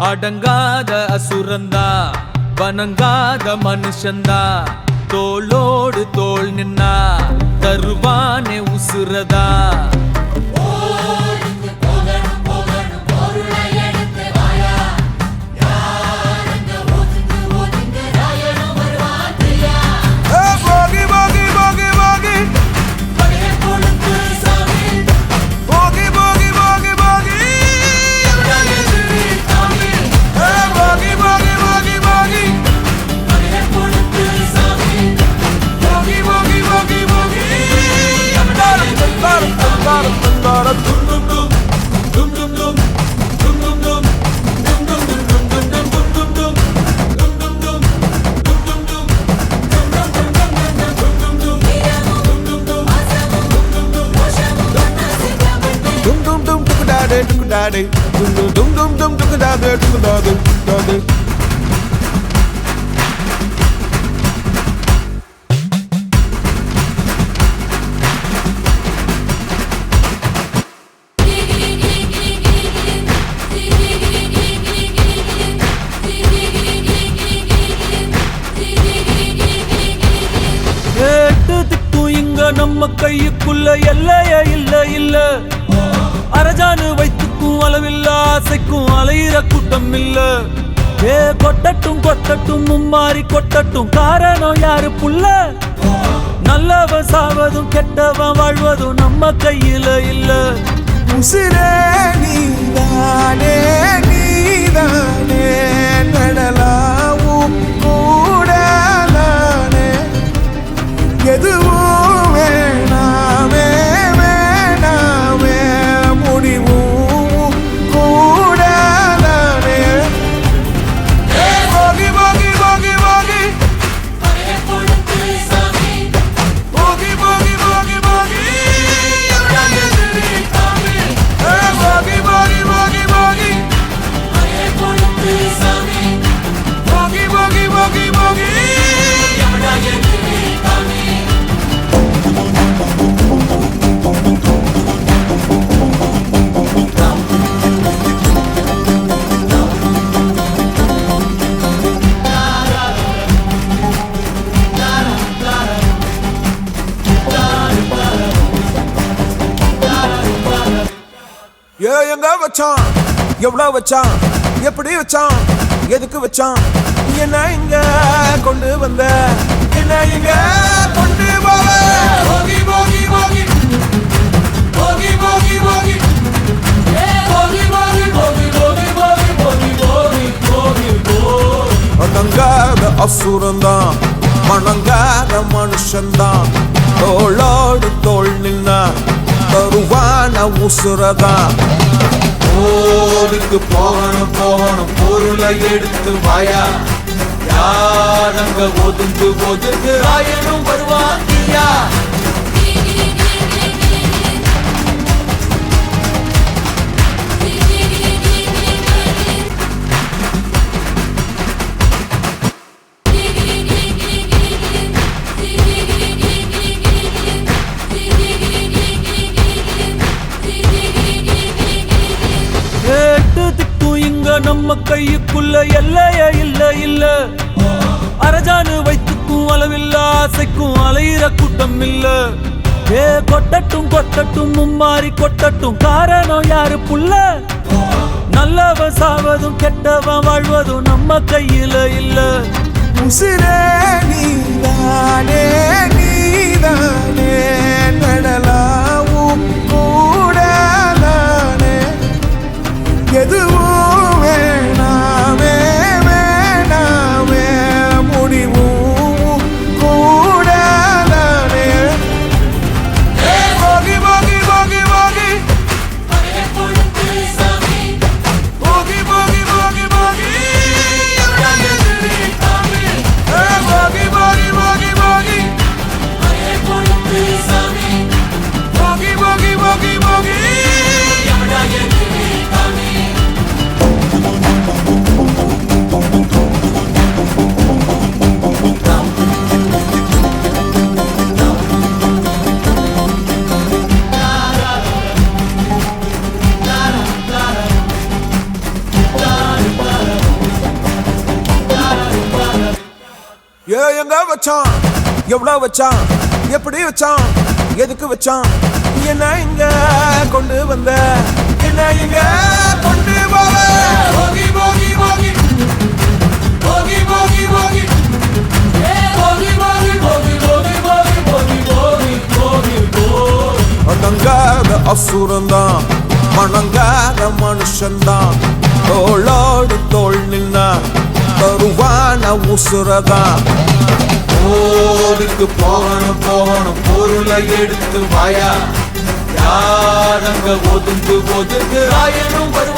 அடங்காத அசுரந்தா வணங்காத மனுஷந்தா தோளோடு தோள் நின்னா தருவானே உசுரதா Dum dum dum dum da da da da. நம்ம கைக்குள்ள எல்லையே இல்ல இல்ல அரஜானு வைத்துக்கும் அளவில்ல ஆசைக்கும் அலையிற கூட்டம் இல்ல ஏ கொட்டட்டும் கொட்டட்டும் மும்மாறி கொட்டட்டும் காரணம் யாரு புள்ள நல்லவன் சாவதும் கெட்டவன் வாழ்வதும் நம்ம கையில இல்ல உசிரே நீதானே நீதானே நடலாவும் கூட நானே எதுவும் வேணாமே வேணாமே முடிவும் கூட நானே போகி போகி போகி போகி போகி போகி போகி போகி எங்க வச்சான் எவ்வளவு வச்சான் எப்படி வச்சான் எதுக்கு வச்சான் என்ன இங்க கொண்டு வந்த என்ன இங்க கொண்டு போவ போகி போகி போகி போகி போகி போகி போகி போகி போகி போகி போகி போகி போகி போகி அடங்காத அசுரந்தான் வணங்காத மனுஷன்தான் தோளோடு தோள் நின்னா தருவான உசுரதான் ஓடுக்கு போகணும் போகணும் பொருளை எடுத்து வாயா யாரங்க ஒதுங்கு ஒதுங்கு ஆயனும் வருவாங்கியா நம்ம கைக்குள்ள எல்லையே இல்ல இல்ல அரஜானு வைத்துக்கும் அளவில்ல ஆசைக்கும் அலையிற கூட்டம் இல்ல ஏ கொட்டட்டும் கொட்டட்டும் மும்மாறி கொட்டட்டும் காரணம் யாரு புள்ள நல்லவன் சாவதும் கெட்டவன் வாழ்வதும் நம்ம கையில இல்ல உசிரே நீதானே நீதானே நடலாவும் கூட நானே எதுவும் வேணாமே வேணாமே முடிவும் கூட நானே போகி போகி போகி போகி போகி போகி போகி போகி போகி போகி போகி போகி வச்சான் எவ்வளவு வச்சான் எப்படி வச்சான் எதுக்கு வச்சான் என்ன இங்க கொண்டு வந்த என்ன இங்க கொண்டு போவ போகி போகி போகி போகி போகி போகி போகி போகி போகி போகி போகி போகி போகி போகி அடங்காத அசுரந்தான் மணங்காத மனுஷன்தான் தோளோடு தோள் நின்னா தருவான உசுரதான் போருக்கு போகணும் போகணும் பொருளை எடுத்து வாயா யாரங்க ஒதுங்கு ஒதுங்கு ஆயனும் வருவான்